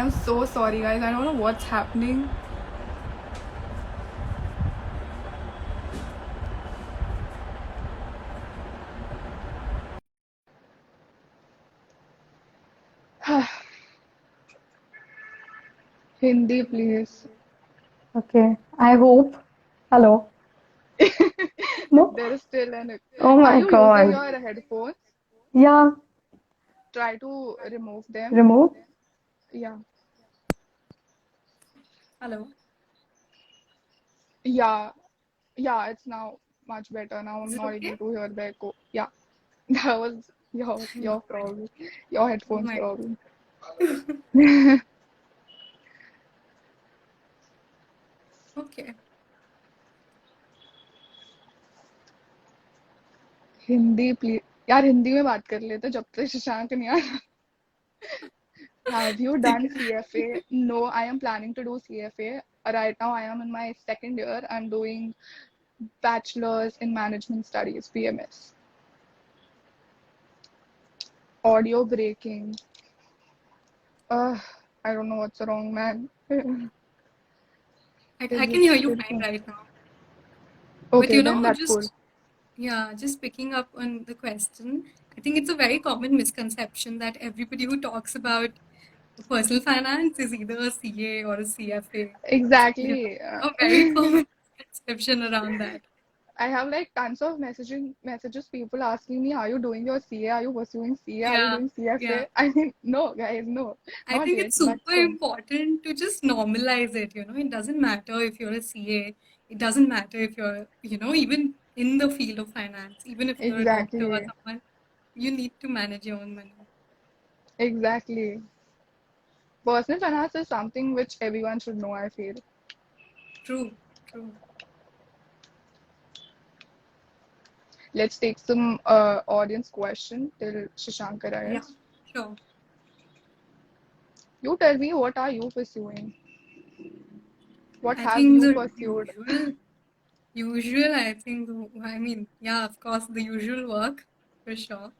I'm so sorry, guys. I don't know what's happening. Hindi, please. Okay, I hope. Hello. No? There is still an. Oh Are my you using God. your headphones? Yeah, Try to remove them. remove. Yeah. Hello. Yeah. Yeah, it's now much better. Now I'm Is it not okay? able to hear the echo. Yeah. That was your problem. Your Oh headphones my problem. Okay. Hindi please यार हिंदी में बात कर लेते जब तक शशांक नहीं आया. Have you ठीक done है. CFA? No, I am planning to do CFA. Right now, I am in my second year. I'm doing Bachelor's in Management Studies, BMS. Audio breaking. Uh, I don't know what's wrong, man. I Is can this hear you still fine fun? right now. But Okay, then that's cool. just picking up on the question, I think it's a very common misconception that everybody who talks about personal finance is either a CA or a CFA. You Exactly. know, a very common misconception around that. I have like tons of messages, people asking me, are you doing your CA? Are you pursuing CA? Are you Yeah, doing yeah. CFA? I mean, no, guys, no, I not think yet, it's but super soon. important to just normalize it. It doesn't matter if you're a CA. It doesn't matter if you're, even in the field of finance, even if you're a doctor or Exactly. someone, you need to manage your own money. Exactly. Personal finance is something which everyone should know, I feel. True, true. Let's take some audience question till Shashank Yeah, arrives. sure. You tell me, what are you pursuing? What I have think you the pursued? I think, I mean, yeah, of course, the usual work for sure.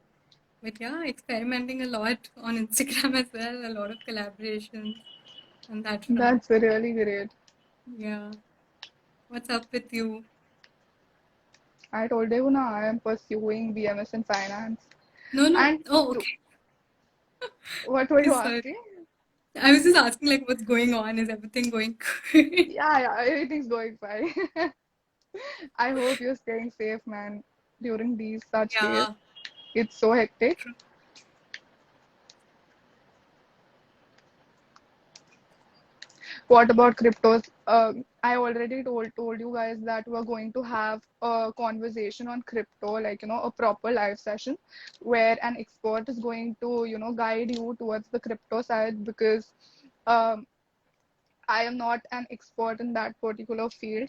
But yeah, experimenting a lot on Instagram as well, a lot of collaborations on that front. That's really great. Yeah. What's up with you? I told you now I am pursuing BMS in finance. No, no. And Oh, to, okay. what were you Sorry. asking? I was just asking, like, what's going on? Is everything going good? Yeah, everything's going fine. I hope you're staying safe, man, during these such days. Yeah, It's so hectic. true. What about cryptos? I already told you guys that we're going to have a conversation on crypto, like a proper live session where an expert is going to guide you towards the crypto side because um, I am not an expert in that particular field.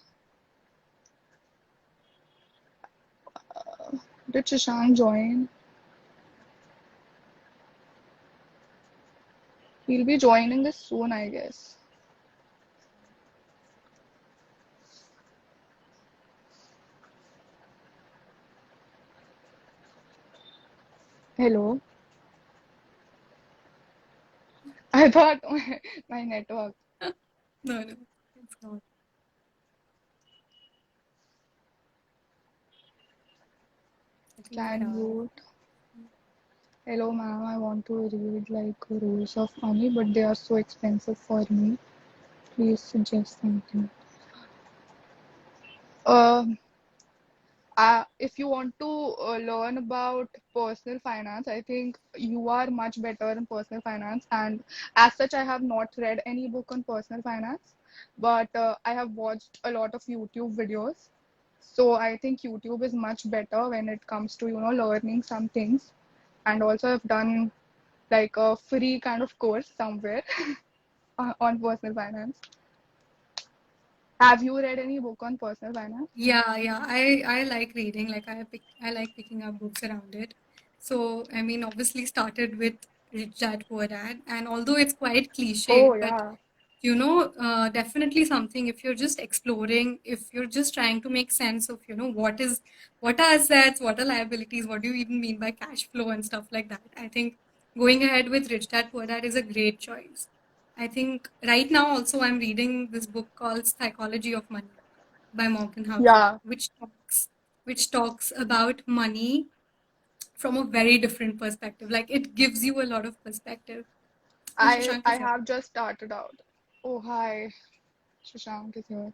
Did Shashank join? He'll be joining us soon, I guess. Hello. I thought my network. No, no, it's not. I think Can you? Hello, ma'am. I want to read like rules of money, but they are so expensive for me. Please suggest something. Um, if you want to learn about personal finance, I think you are much better in personal finance. And as such, I have not read any book on personal finance, but I have watched a lot of YouTube videos. So I think YouTube is much better when it comes to learning some things. And also, I've done like a free kind of course somewhere on personal finance. Have you read any book on personal finance? Yeah, yeah. I like reading. Like I like picking up books around it. So I mean, obviously started with Rich Dad Poor Dad, and although it's quite cliche, Oh but yeah, definitely something. If you're just exploring, if you're just trying to make sense of, what are assets, what are liabilities, what do you even mean by cash flow and stuff like that. I think going ahead with Rich Dad Poor Dad is a great choice. I think right now also I'm reading this book called Psychology of Money by Morgan Housel, Yeah, which talks about money from a very different perspective. Like it gives you a lot of perspective. And Shashank I is here. have just started out. Oh, hi. Shashank is here.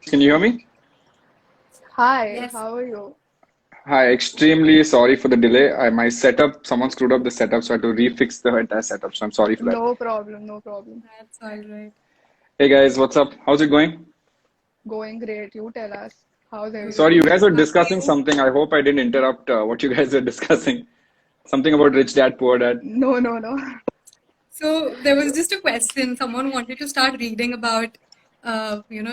Can you hear me? Hi, Yes, how are you? Hi, extremely sorry for the delay. My setup, someone screwed up the setup, so I had to refix the entire setup. So I'm sorry for that. No problem, no problem. that's all right. Hey guys, what's up? How's it going? Going great. You tell us. How's Good. Sorry, you everything? guys were How are discussing you? something. I hope I didn't interrupt what you guys were discussing. Something about rich dad, poor dad. No, no, no. So there was just a question. Someone wanted to start reading about,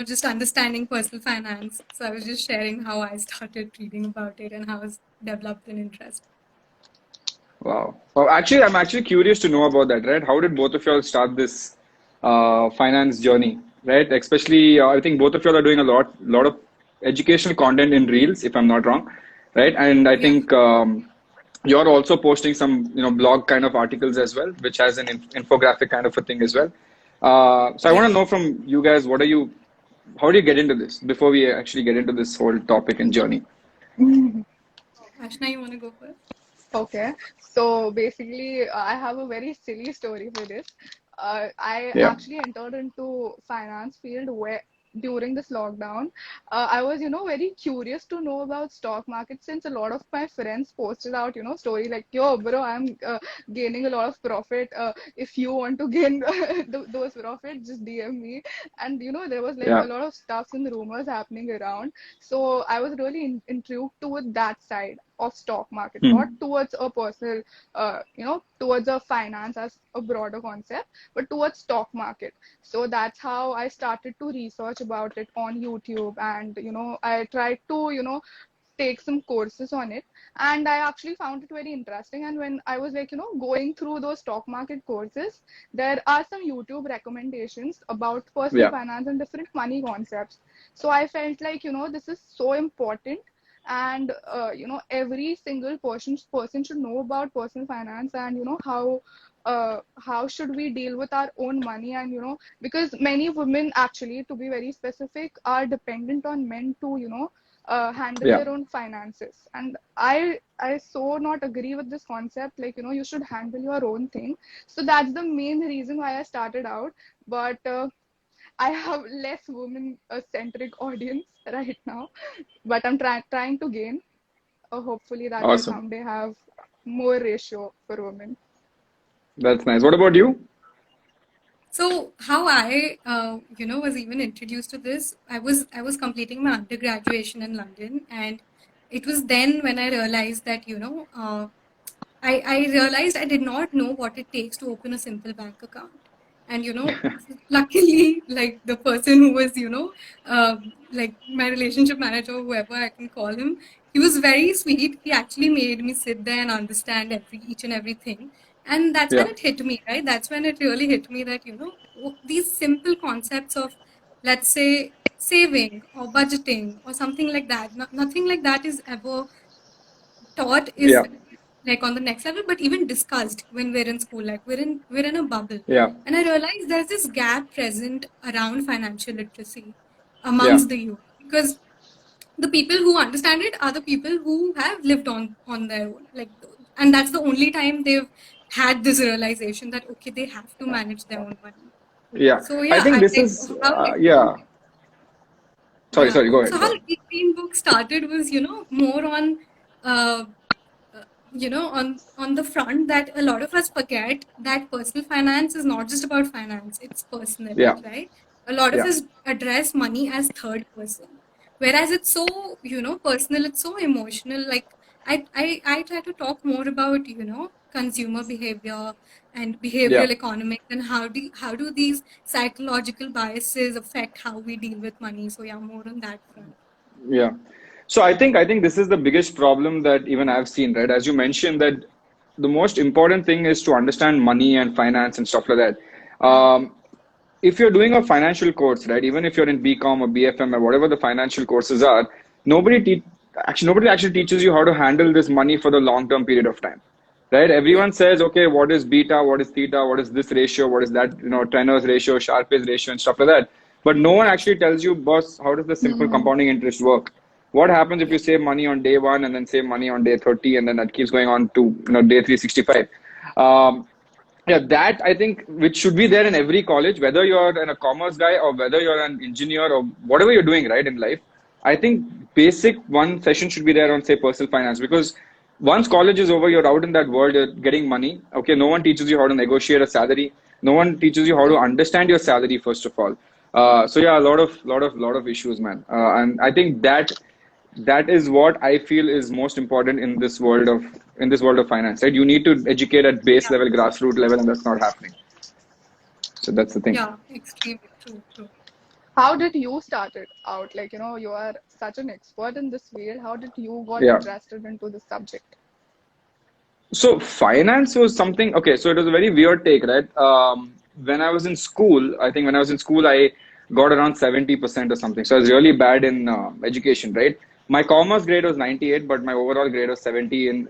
just understanding personal finance. So I was just sharing how I started reading about it and how it's developed an interest. Wow. Well, actually, I'm actually curious to know about that, right? How did both of y'all start this finance journey, right? Especially, I think both of y'all are doing a lot of educational content in Reels, if I'm not wrong, right? And I Yeah. think you're also posting some, blog kind of articles as well, which has an infographic kind of a thing as well. So I want Yeah. to know from you guys, how do you get into this before we actually get into this whole topic and journey? Ashna, you want to go first? Okay, so basically, I have a very silly story for this. I Yeah. actually entered into finance field where during this lockdown, I was, very curious to know about stock market since a lot of my friends posted out, story like, yo, bro, I'm gaining a lot of profit. If you want to gain those profits, just DM me. And, there was like a Yeah. lot of stuffs and rumors happening around. So I was really intrigued toward that side of stock market, not Hmm. towards a personal, towards a finance as a broader concept, but towards stock market. So that's how I started to research about it on YouTube, and I tried to take some courses on it, and I actually found it very interesting. And when I was like going through those stock market courses, there are some YouTube recommendations about personal Yeah. finance and different money concepts. So I felt like this is so important, and every single person should know about personal finance, and how should we deal with our own money. And because many women, actually, to be very specific, are dependent on men to handle Yeah. their own finances. And I so not agree with this concept, like you should handle your own thing. So that's the main reason why I started out. But I have less women centric audience right now, but I'm trying to gain. Hopefully that will Awesome. someday have more ratio for women. That's nice. What about you? So how I was even introduced to this, I was completing my undergraduation in London, and it was then when I realized that, I realized I did not know what it takes to open a simple bank account. And, luckily, like the person who was, like my relationship manager, whoever I can call him, he was very sweet. He actually made me sit there and understand each and everything. And that's when Yeah. it hit me, right? That's when it really hit me that, these simple concepts of, let's say, saving or budgeting or something like that, nothing like that is ever taught Yeah. is like on the next level, but even discussed when we're in school, like we're in a bubble. Yeah. And I realized there's this gap present around financial literacy Yeah. amongst the youth, because the people who understand it are the people who have lived on their own, like, and that's the only time they've had this realization that okay, they have to manage their own money. Yeah. So I yeah, think I this like is, how yeah. Sorry, yeah. sorry. Go So ahead. Go how ahead. Green Book started was, more on, uh, on the front that a lot of us forget that personal finance is not just about finance; it's personal, Yeah. right? A lot of Yeah. us address money as third person, whereas it's so, personal. It's so emotional. Like I try to talk more about, consumer behavior and Yeah. behavioral economics, and how do these psychological biases affect how we deal with money. So yeah, more on that front. Yeah. So I think this is the biggest problem that even I've seen, right? As you mentioned that the most important thing is to understand money and finance and stuff like that. Yeah. if you're doing a financial course, right, even if you're in BCom or BFM or whatever the financial courses are, nobody te nobody actually teaches you how to handle this money for the long-term period of time, right? Yeah. Everyone says, okay, what is beta, what is theta, what is this ratio, what is that, Trenor's ratio, Sharpe's ratio, and stuff like that. But no one actually tells you, boss, how does the simple Hmm. compounding interest work? What happens if Yeah. you save money on day one and then save money on day 30 and then that keeps going on to day 365? Um, yeah, that I think which should be there in every college, whether you're a commerce guy or whether you're an engineer or whatever you're doing, right, in life. I think basic one session should be there on, say, personal finance because once college is over, you're out in that world, you're getting money. Okay, no one teaches you how to negotiate a salary. No one teaches you how to Yeah. understand your salary, first of all. So yeah, a lot of issues, man. And I think that is what I feel is most important in this world of finance, right? You need to educate at base Yeah. level, grassroots level, and that's not happening. So that's the thing. Yeah. Extremely true. True. How did you start it out? Like, you are such an expert in this field. How did you got Yeah. interested into this subject? So finance was something. Okay, so it was a very weird take, right? When I was in school, I think when I was in school, I got around 70% or something. So I was really bad in education, right? My commerce grade was 98, but my overall grade was 70 in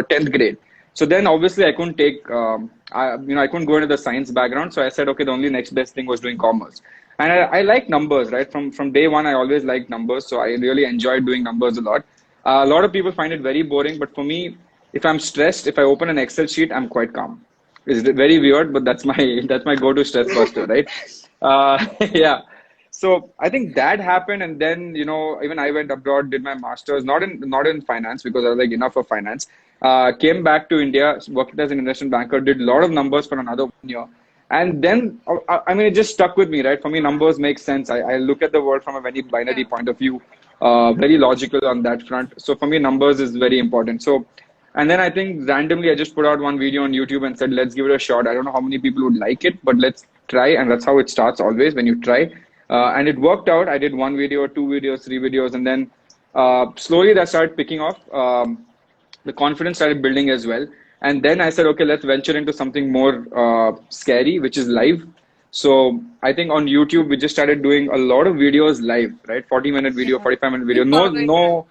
10th grade. So then obviously I couldn't take I couldn't go into the science background. So I said, okay, the only next best thing was doing commerce. And I like numbers, right? From day one, I always liked numbers. So I really enjoyed doing numbers a lot. A lot of people find it very boring, but for me, if I'm stressed, if I open an Excel sheet, I'm quite calm. It's very weird, but that's my that's my go-to stress buster, right? Yeah. So I think that happened, and then even I went abroad, did my masters, not in finance because I was like enough of finance. Came back to India, worked as an investment banker, did a lot of numbers for another 1 year, and then I mean it just stuck with me, right? For me, numbers make sense. I look at the world from a very binary Yeah. point of view, very logical on that front. So for me, numbers is very important. So. And then I think randomly I just put out one video on YouTube and said, let's give it a shot. I don't know how many people would like it, but let's try. And that's how it starts always when you try. And it worked out. I did one video, two videos, three videos, and then slowly that started picking off. The confidence started building as well. And then I said, okay, let's venture into something more scary, which is live. So I think on YouTube, we just started doing a lot of videos live, right? 40-minute video, Yeah. 45-minute video. We No, follow it. no.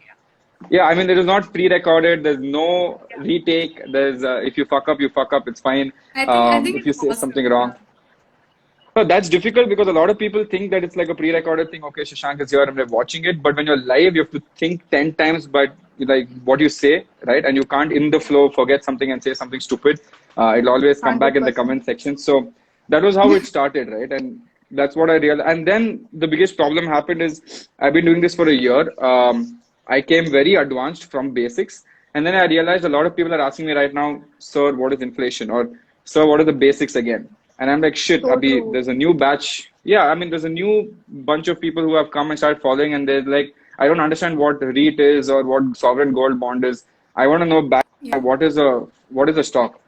Yeah, I mean, it is not pre-recorded. There's no retake. There's if you fuck up, you fuck up. It's fine. I think If you it's say awesome. something wrong, Yeah. so that's difficult because a lot of people think that it's like a pre-recorded thing. Okay, Shashank is here and they're watching it. But when you're live, you have to think 10 times but like what you say, right? And you can't in the flow forget something and say something stupid. It'll always come back in the 100%. comment section. So that was how it started, right? And that's what I realized. And then the biggest problem happened is I've been doing this for a year. I came very advanced from basics. And then I realized a lot of people are asking me right now, sir, what is inflation? Or sir, what are the basics again? And I'm like, shit, So Abhi, true. there's a new batch. Yeah, I mean, there's a new bunch of people who have come and started following, and they're like, I don't understand what REIT is or what sovereign gold bond is. I want to know back Yeah. what is a stock.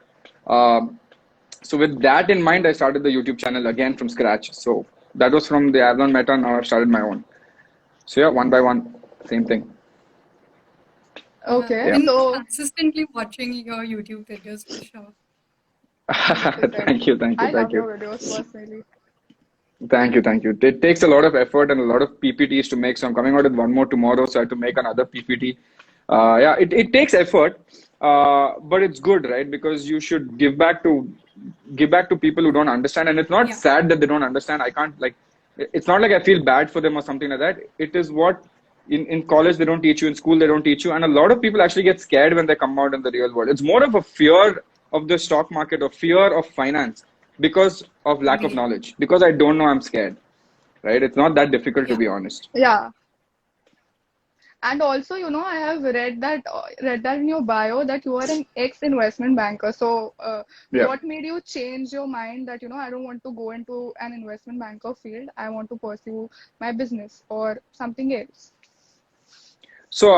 Um, so with that in mind, I started the YouTube channel again from scratch. So that was from the Avalon Meta. Now I've started my own. So yeah, one by one, same thing. Yeah. I've Okay, Yeah. been so consistently watching your YouTube videos for sure. 100%. Thank you, thank you, I thank love you. your videos personally. Thank you, thank you. It takes a lot of effort and a lot of PPTs to make. So I'm coming out with one more tomorrow, so I have to make another PPT. Yeah, it takes effort, but it's good, right? Because you should give back to people who don't understand. And it's not Yeah. sad that they don't understand. I can't like it's not like I feel bad for them or something like that. It is what in college they don't teach you, in school they don't teach you, and a lot of people actually get scared when they come out in the real world. It's more of a fear of the stock market or fear of finance because of lack of Agree. knowledge. Because I don't know, I'm scared, right? It's not that difficult to Yeah. be honest. Yeah. And also, I have read that in your bio that you are an ex-investment banker. So, Yeah. what made you change your mind that, I don't want to go into an investment banker field. I want to pursue my business or something else. So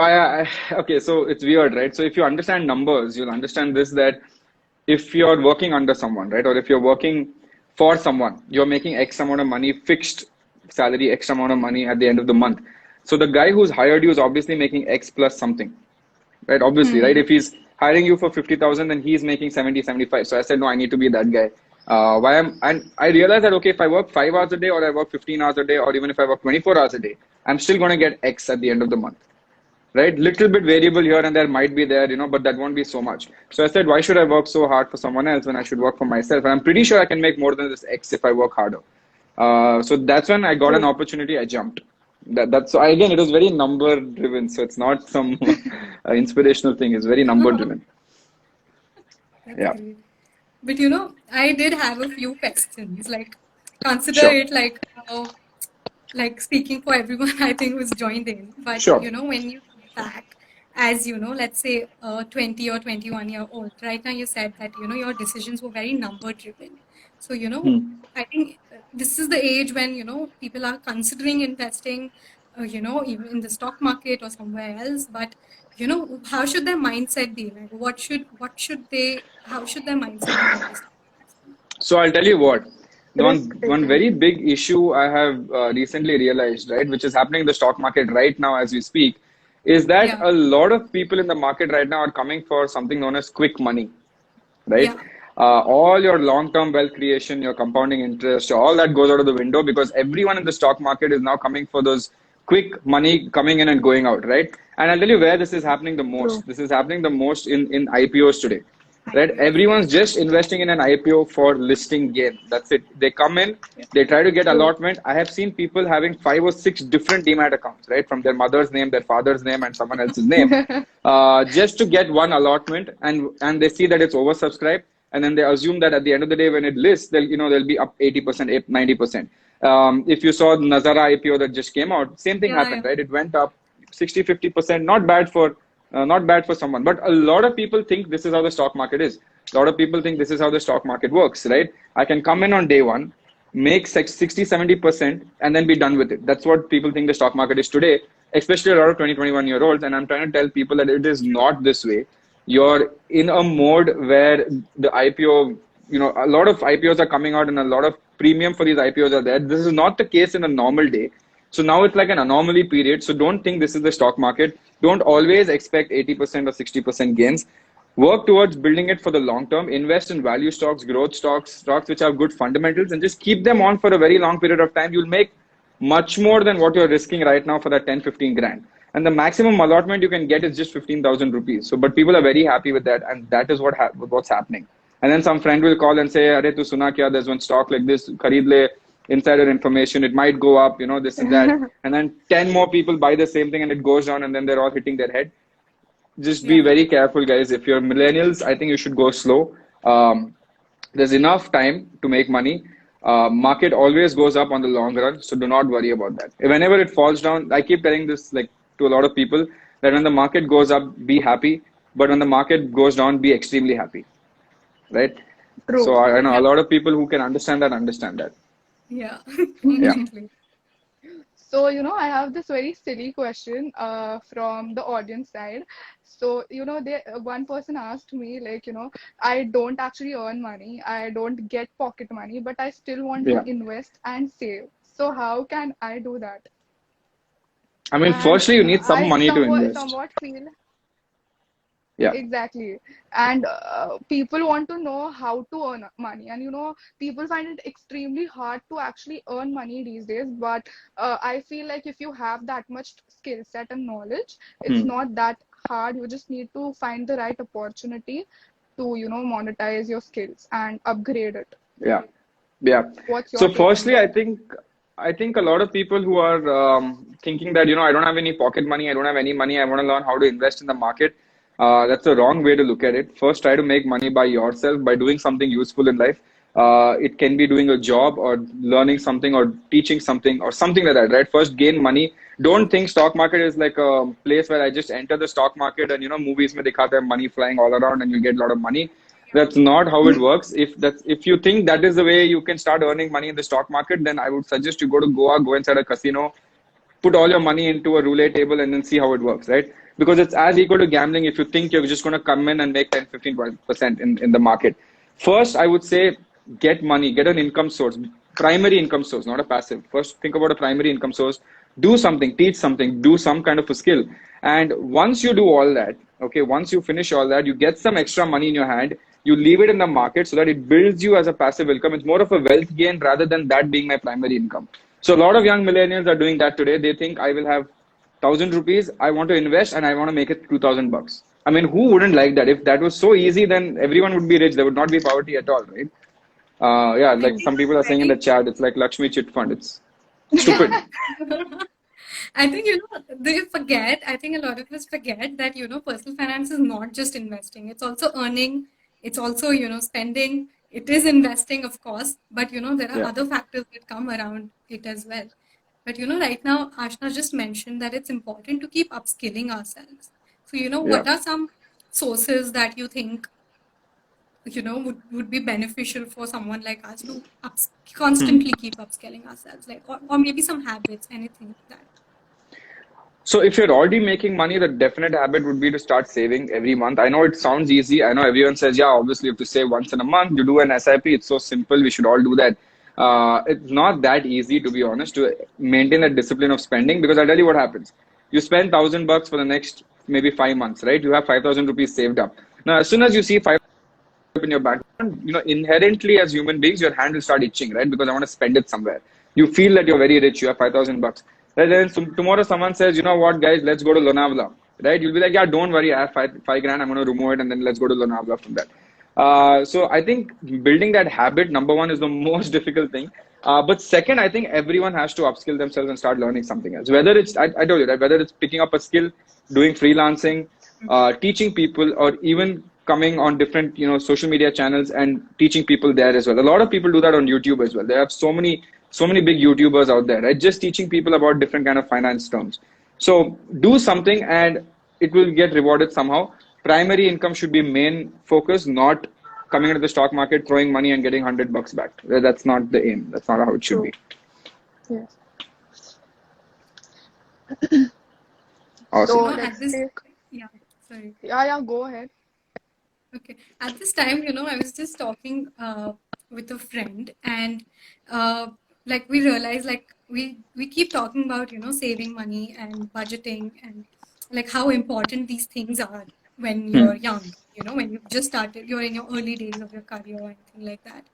okay, so it's weird, right? So if you understand numbers, you'll understand this that if you're working under someone, right, or if you're working for someone, you're making X amount of money, fixed salary, X amount of money at the end of the month. So the guy who's hired you is obviously making X plus something, right? Obviously, right? Hmm. If he's hiring you for 50,000, then he's making 70, 75. So I said, no, I need to be that guy. And I realized that, okay, if I work 5 hours a day or I work 15 hours a day, or even if I work 24 hours a day, I'm still going to get X at the end of the month, right? Little bit variable here and there might be there, but that won't be so much. So I said, why should I work so hard for someone else when I should work for myself? And I'm pretty sure I can make more than this X if I work harder. So that's when I got an True. opportunity. I jumped. That's so again, it was very number driven. So it's not some inspirational thing. It's very number driven. That's Yeah, great. But I did have a few questions. Like, consider sure, it like speaking for everyone I think who's joined in. But sure. when you look back as let's say 20 or 21-year old, right now you said that your decisions were very number driven. So Hmm. I think this is the age when people are considering investing, even in the stock market or somewhere else. But how should their mindset be? Like, what should they? How should their mindset be when they start investing? So I'll tell you what. The Risk one taking. very big issue I have recently realized, right, which is happening in the stock market right now as we speak, is that Yeah, a lot of people in the market right now are coming for something known as quick money, right? yeah, All your long-term wealth creation, your compounding interest, all that goes out of the window because everyone in the stock market is now coming for those quick money coming in and going out, right? And I'll tell you where this is happening the True. most. This is happening the most in IPOs today, right? IPOs. Everyone's just investing in an IPO for listing gain. That's it. They come in, Yeah. they try to get True. allotment. I have seen people having 5 or 6 different demat accounts, right? From their mother's name, their father's name, and someone else's name, just to get one allotment, and they see that it's oversubscribed, and then they assume that at the end of the day, when it lists, they'll be up 80%, 90%. If you saw the Nazara IPO that just came out, same thing Yeah, happened, yeah. right? It went up 60, 50%. Not bad for someone. But a lot of people think this is how the stock market is. A lot of people think this is how the stock market works, right? I can come in on day one, make 60, 70%, and then be done with it. That's what people think the stock market is today, especially a lot of 20, 21-year-olds. And I'm trying to tell people that it is not this way. You're in a mode where the IPO, a lot of IPOs are coming out and a lot of premium for these IPOs are there. This is not the case in a normal day. So now it's like an anomaly period. So don't think this is the stock market. Don't always expect 80% or 60% gains. Work towards building it for the long term. Invest in value stocks, growth stocks, stocks which have good fundamentals, and just keep them on for a very long period of time. You'll make much more than what you're risking right now for that 10, 15 grand. And the maximum allotment you can get is just 15,000 rupees. So, but people are very happy with that, and that is what's happening. And then some friend will call and say, "Arey, tu suna kya? There's one stock like this. Khareed le, insider information. It might go up. This and that." And then 10 more people buy the same thing, and it goes down, and then they're all hitting their head. Just be Yeah. very careful, guys. If you're millennials, I think you should go slow. There's enough time to make money. Market always goes up on the long run, so do not worry about that. Whenever it falls down, I keep telling this like to a lot of people that when the market goes up, be happy, but when the market goes down, be extremely happy, right? So True. I know Yeah. a lot of people who can understand that understand that. Yeah. Yeah, Completely. So, I have this very silly question from the audience side. So, one person asked me, like, I don't actually earn money, I don't get pocket money, but I still want to yeah. invest and save. So, how can I do that? I mean, And firstly, you need some I money to invest. somewhat feel Yeah, exactly. And people want to know how to earn money. And people find it extremely hard to actually earn money these days. But I feel like if you have that much skill set and knowledge, it's hmm. not that hard. You just need to find the right opportunity to, monetize your skills and upgrade it. Yeah. Yeah. What's your So take on firstly, I that? think I think a lot of people who are thinking that I don't have any pocket money, I don't have any money, I want to learn how to invest in the market. That's the wrong way to look at it. First, try to make money by yourself by doing something useful in life. It can be doing a job or learning something or teaching something or something like that, right? First, gain money. Don't think stock market is like a place where I just enter the stock market and movies mein dikhate hai money flying all around and you get a lot of money. That's not how it works. If you think that is the way you can start earning money in the stock market, then I would suggest you go to Goa, go inside a casino, put all your money into a roulette table and then see how it works, right? Because it's as equal to gambling if you think you're just going to come in and make 10, 15% in the market. First, I would say get money, get an income source, primary income source, not a passive. First, think about a primary income source. Do something, teach something, do some kind of a skill. And once you do all that, okay, once you finish all that, you get some extra money in your hand. You leave it in the market so that it builds you as a passive income. It's more of a wealth gain rather than that being my primary income. So a lot of young millennials are doing that today. They think I will have 1,000 rupees. I want to invest and I want to make it 2,000 bucks. I mean, who wouldn't like that? If that was so easy, then everyone would be rich. There would not be poverty at all, right? Yeah, I like think some people are saying in the very chat, it's like Lakshmi Chit Fund. It's stupid. I think, they forget, I think a lot of us forget that, personal finance is not just investing. It's also earning. It's also, spending. It is investing, of course, but, there are Yeah. other factors that come around it as well. But, right now, Ashna just mentioned that it's important to keep upskilling ourselves. So, Yeah. what are some sources that you think, would be beneficial for someone like us to Hmm. constantly keep upskilling ourselves, like, or maybe some habits, anything like that. So if you're already making money, the definite habit would be to start saving every month. I know it sounds easy. I know everyone says, yeah, obviously you have to save once in a month. You do an SIP. It's so simple. We should all do that. It's not that easy, to be honest, to maintain that discipline of spending because I'll tell you what happens. You spend 1,000 bucks for the next maybe 5 months, right? You have 5,000 rupees saved up. Now, as soon as you see five in your bank account, inherently as human beings, your hand will start itching, right? Because I want to spend it somewhere. You feel that you're very rich, you have 5,000 bucks. And then tomorrow someone says, you know what, guys, let's go to Lonavala, right? You'll be like, yeah, don't worry, I have five grand, I'm going to remove it, and then let's go to Lonavala from that. So I think building that habit, number one, is the most difficult thing. But second, I think everyone has to upskill themselves and start learning something else. Whether it's, I told you, right? Whether it's picking up a skill, doing freelancing, teaching people, or even coming on different social media channels and teaching people there as well. A lot of people do that on YouTube as well. There are so many big YouTubers out there, right? Just teaching people about different kind of finance terms. So do something and it will get rewarded somehow. Primary income should be main focus, not coming into the stock market, throwing money and getting 100 bucks back. That's not the aim. That's not how it should be. True. Yes. Awesome. So At let's this, take. yeah, sorry. Yeah, go ahead. Okay. At this time, I was just talking with a friend, and like we realized, like we keep talking about, saving money and budgeting, and like how important these things are when Hmm. you're young, when you've just started, you're in your early days of your career or anything like that.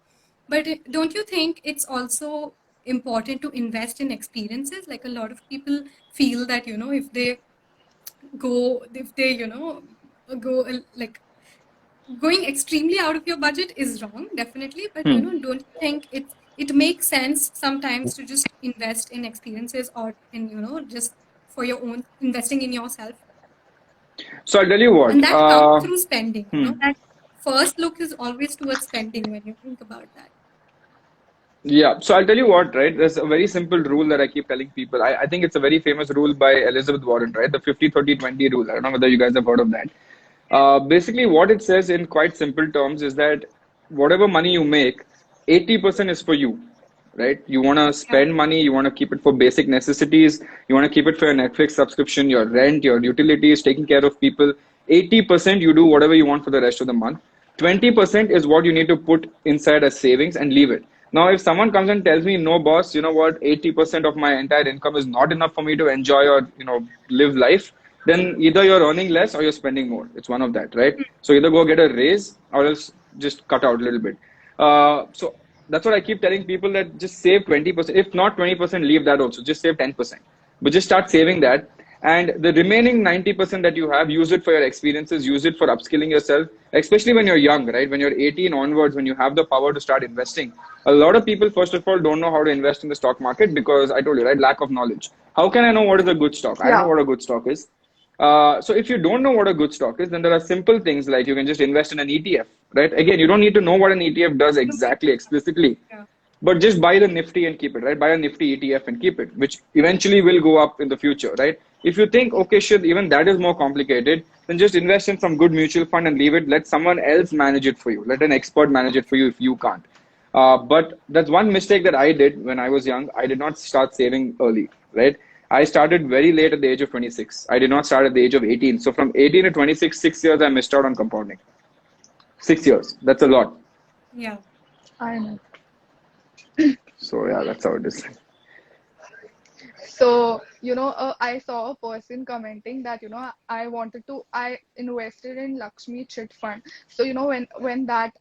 But don't you think it's also important to invest in experiences? Like a lot of people feel that, if they, go like going extremely out of your budget is wrong, definitely, but Hmm. don't you think it makes sense sometimes to just invest in experiences or in, just for your own investing in yourself, So I'll tell you what. and that comes through spending, Hmm. that first look is always towards spending when you think about that. Yeah, so I'll tell you what, right? There's a very simple rule that I keep telling people. I think it's a very famous rule by Elizabeth Warren, right? The 50-30-20 rule. I don't know whether you guys have heard of that. Basically, what it says in quite simple terms is that whatever money you make, 80% is for you, right? You want to Yeah. spend money, you want to keep it for basic necessities, you want to keep it for your Netflix subscription, your rent, your utilities, taking care of people. 80% you do whatever you want for the rest of the month. 20% is what you need to put inside as savings and leave it. Now, if someone comes and tells me, no, boss, you know what, 80% of my entire income is not enough for me to enjoy or, live life, then either you're earning less or you're spending more. It's one of that, right? So either go get a raise or else just cut out a little bit. So that's what I keep telling people, that just save 20%. If not 20%, leave that also. Just save 10%. But just start saving that. And the remaining 90% that you have, use it for your experiences, use it for upskilling yourself, especially when you're young, right? When you're 18 onwards, when you have the power to start investing. A lot of people, first of all, don't know how to invest in the stock market because I told you, right? Lack of knowledge. How can I know what is a good stock? I don't know Yeah. what a good stock is. So if you don't know what a good stock is, then there are simple things like you can just invest in an ETF, right? Again, you don't need to know what an ETF does exactly, explicitly, Yeah. but just buy the Nifty and keep it, right? Buy a Nifty ETF and keep it, which eventually will go up in the future, right? If you think, okay, shit, even that is more complicated, then just invest in some good mutual fund and leave it. Let someone else manage it for you. Let an expert manage it for you if you can't. But that's one mistake that I did when I was young. I did not start saving early, right? I started very late at the age of 26. I did not start at the age of 18. So from 18 to 26, 6 years, I missed out on compounding. 6 years. That's a lot. Yeah. I know. So yeah, that's how it is. So, I saw a person commenting that, I invested in Lakshmi Chit Fund. So, when that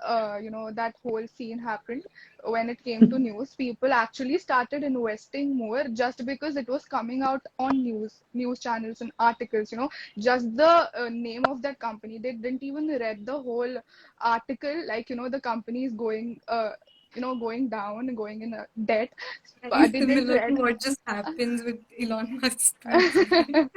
whole scene happened, when it came to news, people actually started investing more just because it was coming out on news channels and articles, just the name of that company. They didn't even read the whole article, like, the company is going down, going in a debt. Very But they didn't similar to read. what just happens with Elon Musk's tweets, right?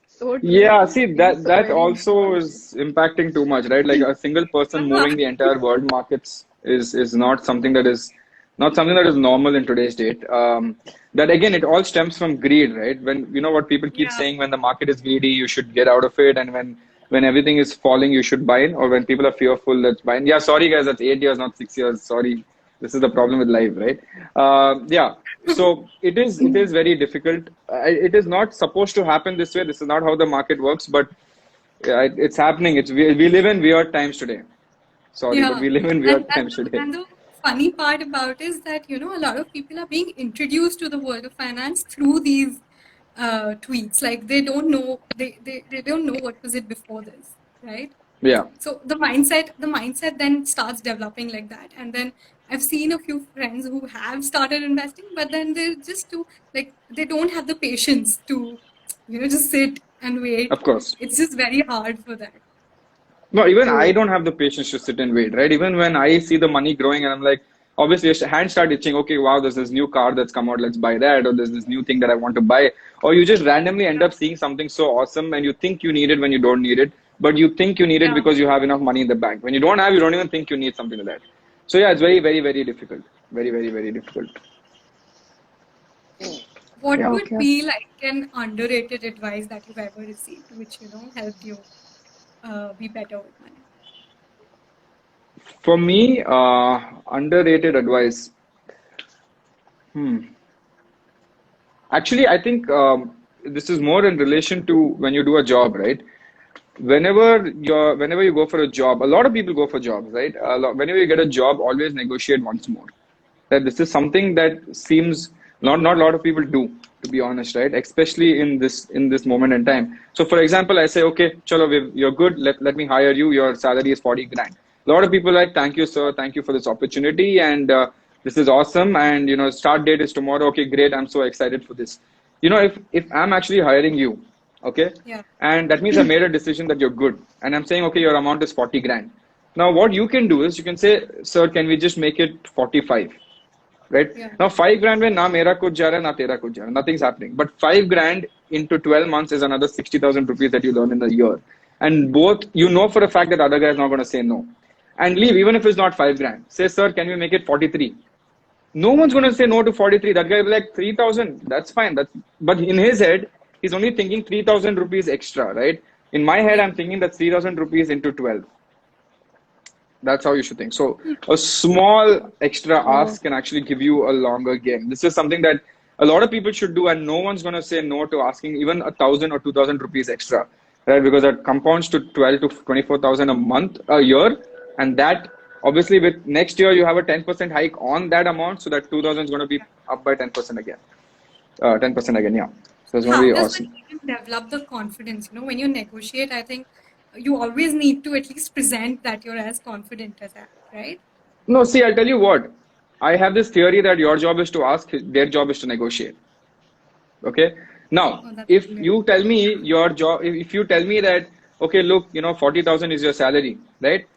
So Yeah, true. see He's that so that very also influential. is impacting too much, right? Like a single person Yeah. moving the entire world markets is not something that is normal in today's date. That again, it all stems from greed, right? When you know what people keep Yeah. saying, when the market is greedy, you should get out of it, and when everything is falling, you should buy in, or when people are fearful, let's buy in. Yeah, sorry guys, that's 8 years, not 6 years. Sorry, this is the problem with life, right? Yeah. So it is very difficult. It is not supposed to happen this way. This is not how the market works, but yeah, it's happening. We live in weird times today. Sorry, but Yeah. we live in And weird and times the, today. and the funny part about is that, a lot of people are being introduced to the world of finance through these tweets. Like they don't know what was it before this, right? Yeah, So the mindset then starts developing like that. And then I've seen a few friends who have started investing, but then they're just too, like, they don't have the patience to, just sit and wait. of course. It's just very hard for that. No, even I True. don't have the patience to sit and wait, right? Even when I see the money growing and I'm like, obviously, your hand start itching. Okay, wow, there's this new car that's come out. Let's buy that. Or there's this new thing that I want to buy. Or you just randomly end Yeah. up seeing something so awesome and you think you need it when you don't need it. But you think you need it Yeah. because you have enough money in the bank. When you don't have, you don't even think you need something like that. So yeah, it's very, very, very difficult. Very, very, very difficult. What Yeah. would Okay. be like an underrated advice that you've ever received, which, helped you be better with money? For me, underrated advice. Hmm. Actually, I think this is more in relation to when you do a job, right? Whenever you go for a job, a lot of people go for jobs, right? Whenever you get a job, always negotiate once more. That this is something that seems not a lot of people do, to be honest, right? Especially in this moment in time. So, for example, I say, okay, chalo, you're good. Let me hire you. Your salary is 40 grand. A lot of people are like, thank you, sir. Thank you for this opportunity, and this is awesome. And start date is tomorrow. Okay, great. I'm so excited for this. If I'm actually hiring you, okay, Yeah. and that means I made a decision that you're good, and I'm saying, okay, your amount is 40 grand. Now, what you can do is you can say, sir, can we just make it 45? Right Yeah. now, 5 grand mein na mera kuch ja raha hai, na tera kuch ja raha hai. Nothing's happening. But 5 grand into 12 months is another 60,000 rupees that you earn in a year. And both, for a fact that the other guy is not going to say no and leave, even if it's not 5 grand. Say, sir, can we make it 43? No one's going to say no to 43. That guy will be like 3,000. That's fine. But in his head, he's only thinking 3,000 rupees extra, right? In my head, Yeah. I'm thinking that's 3,000 rupees into 12. That's how you should think. So a small extra True. ask can actually give you a longer game. This is something that a lot of people should do, and no one's going to say no to asking even 1,000 or 2,000 rupees extra, right? Because that compounds to 12 to 24,000 a year, and that obviously with next year you have a 10% hike on that amount, so that 2,000 is going to be Yeah. up by 10% again. 10% again, yeah. So it's going to How be does one awesome. even develop the confidence? When you negotiate, I think you always need to at least present that you're as confident as that, right? No, see, I'll tell you what. I have this theory that your job is to ask, their job is to negotiate. Okay. Now, Oh, that's if brilliant. you tell me your job, if you tell me that, okay, look, 40,000 is your salary, right?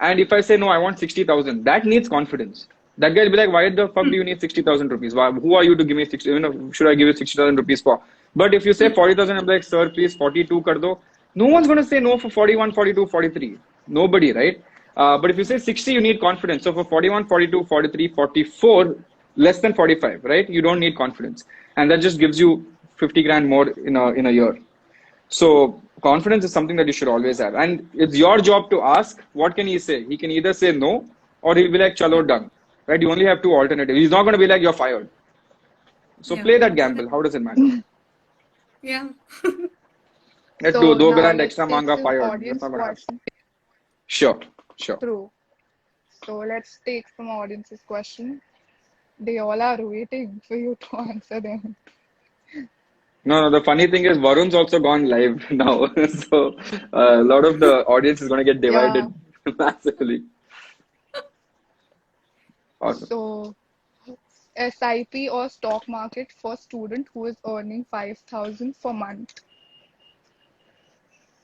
And if I say, no, I want 60,000, that needs confidence. That guy will be like, why the fuck do you need 60,000 rupees? Who are you to give me 60? Should I give you 60,000 rupees for? But if you say 40,000, I'm like, sir, please 42 kar do. No one's going to say no for 41, 42, 43. Nobody, right? But if you say 60, you need confidence. So for 41, 42, 43, 44, less than 45, right? You don't need confidence. And that just gives you 50 grand more in a year. So confidence is something that you should always have. And it's your job to ask, what can he say? He can either say no, or he'll be like, chalo, Yeah. done. Right? You only have two alternatives. He's not going to be like, you're fired. So Yeah. play that gamble. How Absolutely. does it matter? Yeah. Let do So do now grand let's extra take manga some fired. That's audience not going to happen. question. Sure, sure. True. So let's take some audience's question. They all are waiting for you to answer them. No, no, the funny thing is Varun's also gone live now. So a lot of the audience is going to get Yeah. divided massively. Awesome. So SIP or stock market for student who is earning 5,000 per month.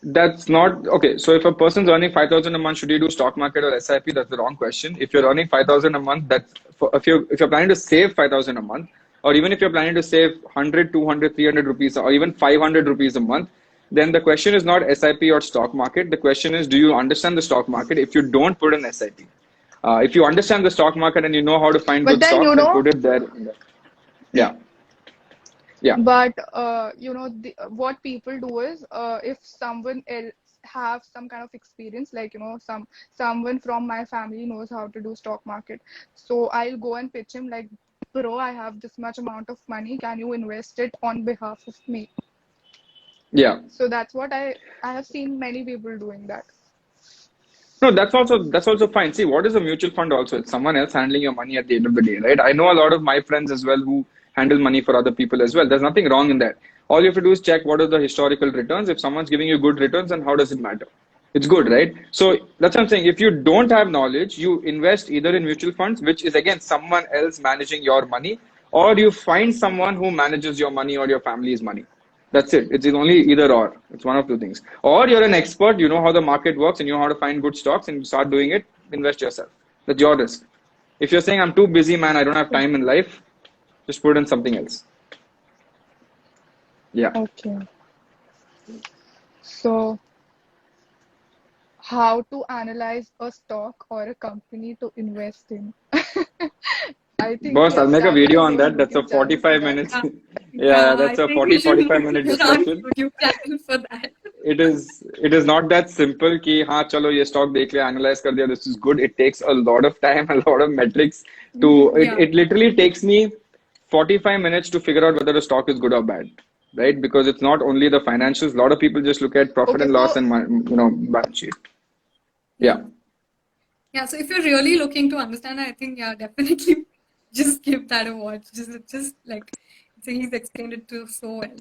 That's not okay. So if a person's earning 5,000 a month, should you do stock market or SIP? That's the wrong question. If you're earning 5,000 a month, that's for, if you're planning to save 5,000 a month, or even if you're planning to save 100, 200, 300 rupees, or even 500 rupees a month, then the question is not SIP or stock market. The question is, do you understand the stock market? If you don't, put an SIP. If you understand the stock market and you know how to find But good then, stocks, then put it there. Yeah, yeah. but what people do is, if someone else have some kind of experience, like someone from my family knows how to do stock market, so I'll go and pitch him like, bro, I have this much amount of money. Can you invest it on behalf of me? Yeah. So that's what I have seen many people doing that. No, that's also fine. See, what is a mutual fund also? It's someone else handling your money at the end of the day, right? I know a lot of my friends as well who handle money for other people as well. There's nothing wrong in that. All you have to do is check what are the historical returns. If someone's giving you good returns, then how does it matter? It's good, right? So that's what I'm saying. If you don't have knowledge, you invest either in mutual funds, which is again someone else managing your money, or you find someone who manages your money or your family's money. That's it. It's only either or. It's one of two things. Or you're an expert, you know how the market works and you know how to find good stocks and you start doing it, invest yourself. That's your risk. If you're saying I'm too busy, man, I don't have time in life, just put in something else. Yeah. Okay. So how to analyze a stock or a company to invest in? I think we Boss, I'll have make a started video our on own that. That's a YouTube channel for 45 that. minutes. Yeah, Yeah, yeah, I that's a think we 40, should 45 make minute a short discussion. YouTube channel for that. It is not that simple कि हाँ चलो ये stock देख लिया analyze कर दिया, this is good. It takes a lot of time, a lot of metrics to it, Yeah. it literally takes me 45 minutes to figure out whether a stock is good or bad, right? Because it's not only the financials. A lot of people just look at profit Okay, and loss so and balance sheet. Yeah. Yeah. Yeah. So if you're really looking to understand, I think, yeah, definitely just give that a watch. Just like he's explained it to so well.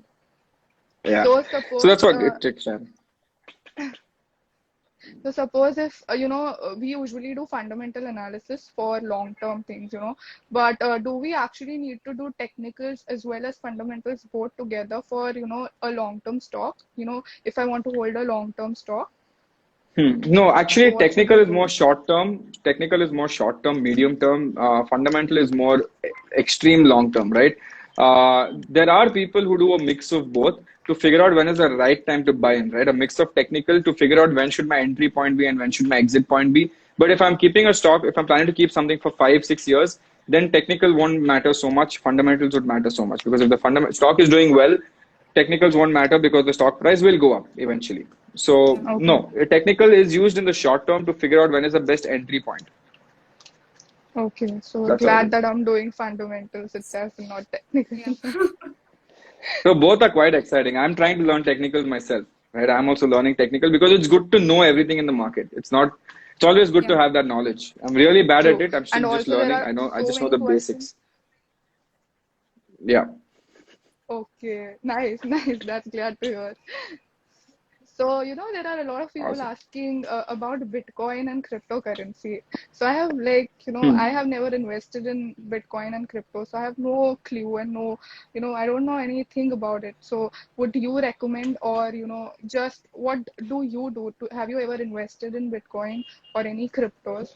Yeah. so So suppose that's what it takes time. so suppose if we usually do fundamental analysis for long term things, but do we actually need to do technicals as well as fundamentals both together for a long term stock? If I want to hold a long term stock, No, so actually, what should we technical is more do? short term. Technical is more short term, medium term. Fundamental is more extreme long term, right? There are people who do a mix of both to figure out when is the right time to buy in, right? A mix of technical to figure out when should my entry point be and when should my exit point be. But if I'm keeping a stock, if I'm planning to keep something for 5, 6 years, then technical won't matter so much. Fundamentals would matter so much because if the stock is doing well, technicals won't matter because the stock price will go up eventually. So Yeah. Okay. no, a technical is used in the short term to figure out when is the best entry point. Okay, so That's how it glad is. that I'm doing fundamentals itself and not technical. Yeah. So both are quite exciting. I'm trying to learn technicals myself, right? I'm also learning technical because it's good to know everything in the market. It's not. It's always good to Yeah. have that knowledge. I'm really bad at True. it. I'm And still just also there learning. are I know. I so just know many the questions. basics. Yeah. Okay, nice, nice. That's glad to hear. So, there are a lot of people Awesome. asking about Bitcoin and cryptocurrency. So I have like, I Hmm. have never invested in Bitcoin and crypto. So I have no clue and no, I don't know anything about it. So would you recommend or, just what do you do to, have you ever invested in Bitcoin or any cryptos?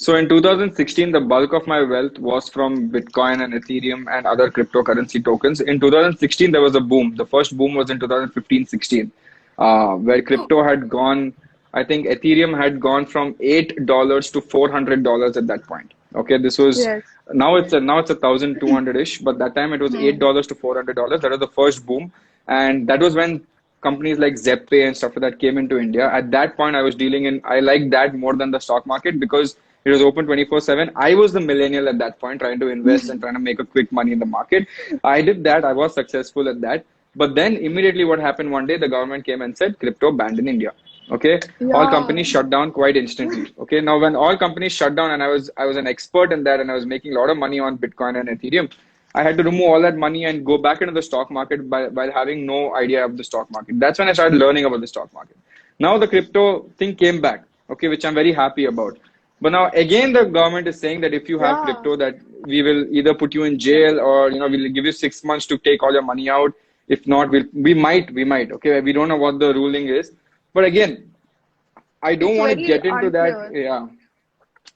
So in 2016, the bulk of my wealth was from Bitcoin and Ethereum and other cryptocurrency tokens. In 2016, there was a boom. The first boom was in 2015-16, where Oh, crypto had gone, I think Ethereum had gone from $8 to $400 at that point. Okay, this was Yes. now it's 1,200-ish, but that time it was Hmm. $8 to $400. That was the first boom, and that was when companies like Zeppay and stuff like that came into India. At that point, I was dealing in. I liked that more than the stock market because it was open 24/7. I was the millennial at that point, trying to invest and trying to make a quick money in the market. I did that. I was successful at that. But then immediately, what happened one day? The government came and said crypto banned in India. Okay, all Yeah. companies shut down quite instantly. Okay, now when all companies shut down, and I was an expert in that, and I was making a lot of money on Bitcoin and Ethereum. I had to remove all that money and go back into the stock market by having no idea of the stock market. That's when I started learning about the stock market. Now the crypto thing came back, okay, which I'm very happy about. But now again, the government is saying that if you have Yeah. crypto, that we will either put you in jail or we'll give you 6 months to take all your money out. If not, we might, okay. We don't know what the ruling is, but again, I don't It's want to very get into that. unclear. Yeah,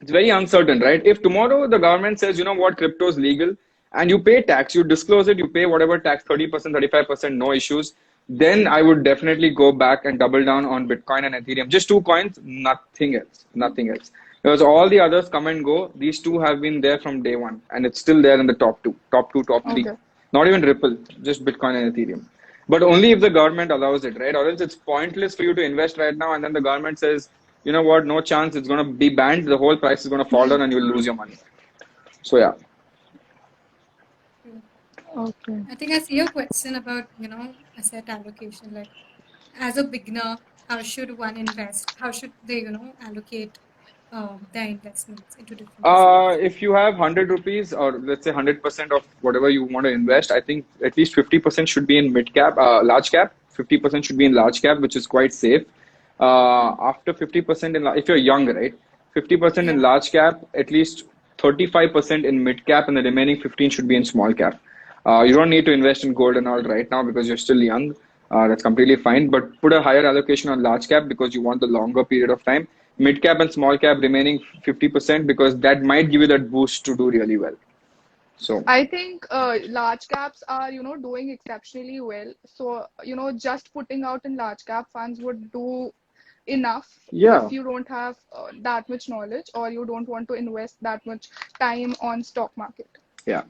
it's very uncertain, right? If tomorrow the government says, you know what, crypto is legal and you pay tax, you disclose it, you pay whatever tax, 30%, 35%, no issues, then I would definitely go back and double down on Bitcoin and Ethereum. Just two coins, nothing else. Nothing else. Because all the others come and go. These two have been there from day one, and it's still there in the top two, top three. Okay. Not even Ripple, just Bitcoin and Ethereum. But only if the government allows it, right? Or else it's pointless for you to invest right now, and then the government says, you know what, no chance, it's going to be banned. The whole price is going to fall down, and you'll lose your money. So yeah. Okay. I think I see a question about, asset allocation. Like, as a beginner, how should one invest? How should they, allocate their investments into different assets? If you have 100 rupees or let's say 100% of whatever you want to invest, I think at least 50% should be in mid cap, large cap. 50% should be in large cap, which is quite safe. After 50% if you're young, right? 50% in Yeah. large cap, at least 35% in mid cap, and the remaining 15 should be in small cap. You don't need to invest in gold and all right now because you're still young. That's completely fine. But put a higher allocation on large cap because you want the longer period of time. Mid cap and small cap remaining 50% because that might give you that boost to do really well. So I think large caps are, doing exceptionally well. So, just putting out in large cap funds would do enough yeah, if you don't have that much knowledge or you don't want to invest that much time on stock market. yeah.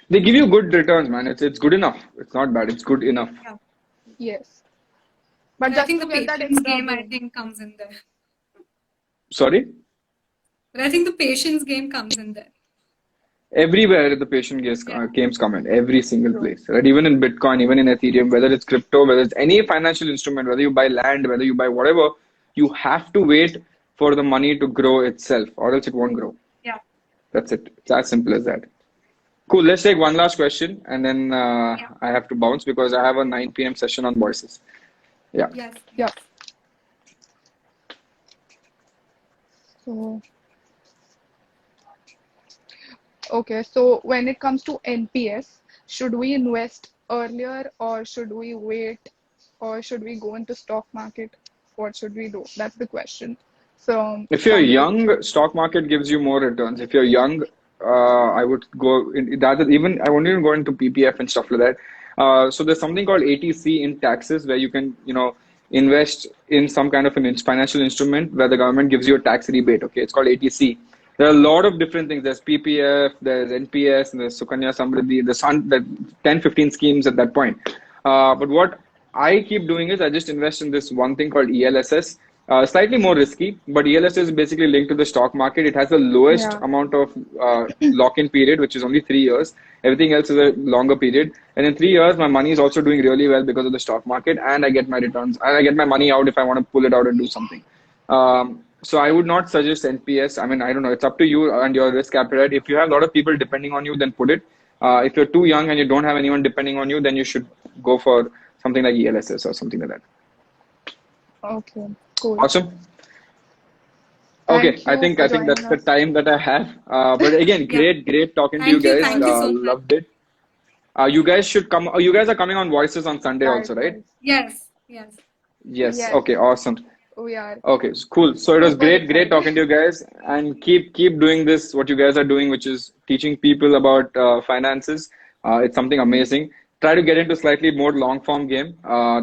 They give you good returns, man. It's good enough. It's not bad. It's good enough. Yeah. Yes. But And I just think to the get that patience extra game, I boom. think, comes in there. Sorry? But I think the patience game comes in there. Everywhere the patient Yeah. games come in, every single True. place, right? Even in Bitcoin, even in Ethereum, whether it's crypto, whether it's any financial instrument, whether you buy land, whether you buy whatever, you have to wait for the money to grow itself, or else it won't grow. Yeah. That's it. It's as simple as that. Cool. Let's take one last question, and then Yeah. I have to bounce because I have a 9 p.m. session on voices. Yeah. Yes. Yeah. Yes. So, okay. So when it comes to NPS, should we invest earlier or should we wait or should we go into stock market? What should we do? That's the question. So If you're Samuel. young, stock market gives you more returns. If you're young, I would go in that. Even I won't even go into PPF and stuff like that. So there's something called ATC in taxes where you can, invest in some kind of an financial instrument where the government gives you a tax rebate. Okay, it's called ATC. There are a lot of different things. There's PPF, there's NPS, and there's Sukanya Samriddhi, the 10, 15 schemes at that point. But what I keep doing is I just invest in this one thing called ELSS. Slightly more risky, but ELSS is basically linked to the stock market. It has the lowest Yeah. amount of lock-in period, which is only 3 years. Everything else is a longer period. And in 3 years, my money is also doing really well because of the stock market, and I get my returns. And I get my money out if I want to pull it out and do something. So I would not suggest NPS. I mean, I don't know. It's up to you and your risk appetite. If you have a lot of people depending on you, then put it. If you're too young and you don't have anyone depending on you, then you should go for something like ELSS or something like that. Okay. Cool. Awesome. Okay, Thank I you think for I think that's joining the us. time that I have. But again, Yeah. great talking to you Thank you. guys. Thank you so much. Loved it. You guys should come. You guys are coming on Voices on Sunday also, right? Likewise. Yes. Yes. Yes. Yes, Okay. Awesome. we are Okay. Cool. So it was super great excited. talking to you guys, and keep doing this. What you guys are doing, which is teaching people about finances. It's something amazing. Try to get into slightly more long form game.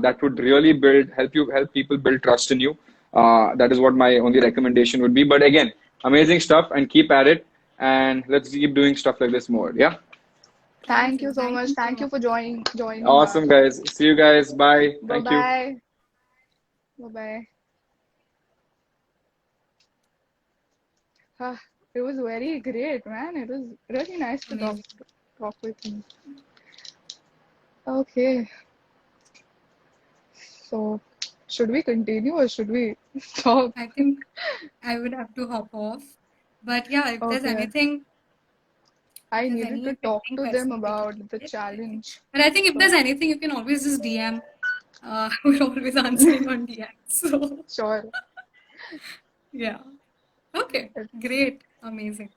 That would really help people build trust in you. That is what my only recommendation would be. But again, amazing stuff, and keep at it. And let's keep doing stuff like this more. Yeah. Thank you so Thank much. you so Thank you much. for joining Awesome, us. guys. See you guys. Bye. Bye Thank you. bye. Bye bye. Ah, it was very great, man. It was really nice to Amazing. talk with you. Okay, so should we continue or should we stop? I think I would have to hop off. But yeah, if there's Okay. anything I there's needed to any talk pending to them questions, we can about take the it. But I think, challenge. but I think if So, there's anything, you can always just DM. We're always answering on DM. So sure. yeah. Okay. Okay. Great. Amazing.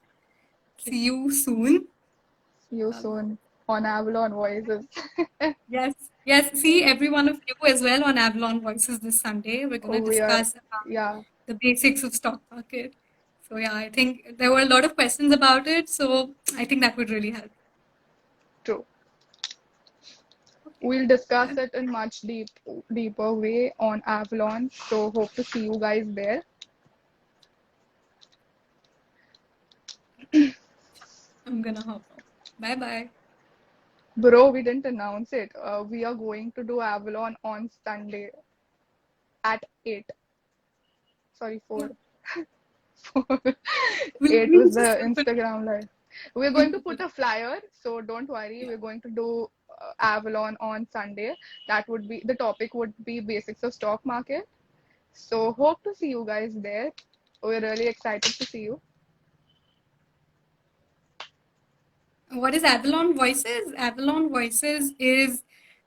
See you soon. See you Um, soon on Avalon Voices. yes. Yes. See every one of you as well on Avalon Voices this Sunday. We're gonna We are, discuss about yeah, the basics of stock market. So yeah, I think there were a lot of questions about it. So I think that would really help. true. Okay. We'll discuss it in much deeper way on Avalon. So hope to see you guys there. I'm gonna hop off. Bye bye. Bro, we didn't announce it. We are going to do Avalon on Sunday at 8. Sorry, Yeah. 4. 4. We'll, 8 we'll was just the Instagram live. We're going to put a flyer, so don't worry. yeah. We're going to do Avalon on Sunday. That would be the topic would be basics of stock market. So hope to see you guys there. We're really excited to see you. What is Avalon Voices? Avalon Voices is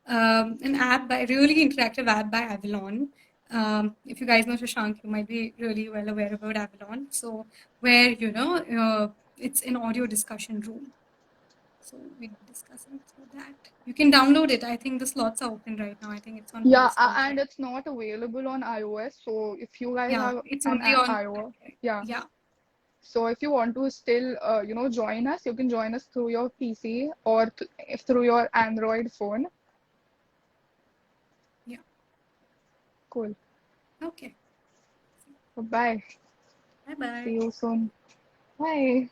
an app by really interactive app by Avalon. If you guys know Shashank, you might be really well aware about Avalon. So where it's an audio discussion room. So we're discussing through that. You can download it. I think the slots are open right now. I think it's on Play Yeah, Store and right. it's not available on iOS. So if you guys Yeah, have it's an only on iOS, Android. yeah. Yeah. So if you want to still, join us, you can join us through your PC or if through your Android phone. Yeah. Cool. Okay. Bye. Bye bye. See you soon. Bye.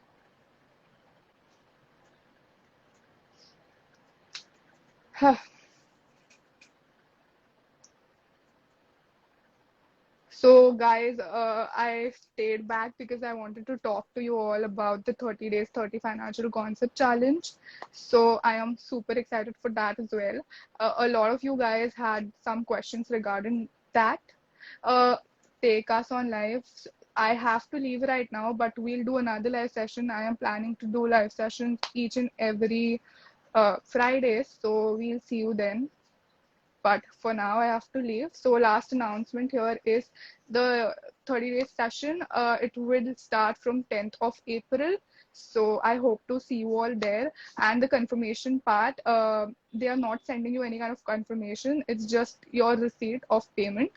So, guys, I stayed back because I wanted to talk to you all about the 30 days, 30 financial concept challenge. So, I am super excited for that as well. A lot of you guys had some questions regarding that. Uh, Take us on live. I have to leave right now, but we'll do another live session. I am planning to do live sessions each and every Fridays. So, we'll see you then. But for now I have to leave. So last announcement here is the 30-day session. It will start from 10th of April. So I hope to see you all there. And the confirmation part, they are not sending you any kind of confirmation. It's just your receipt of payment,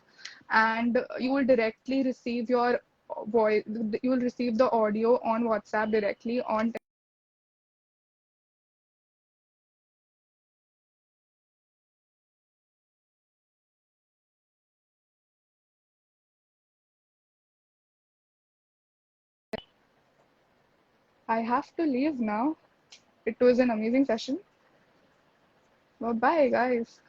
and you will directly receive your voice. You will receive the audio on WhatsApp directly on I have to leave now. It was an amazing session. Bye bye, guys.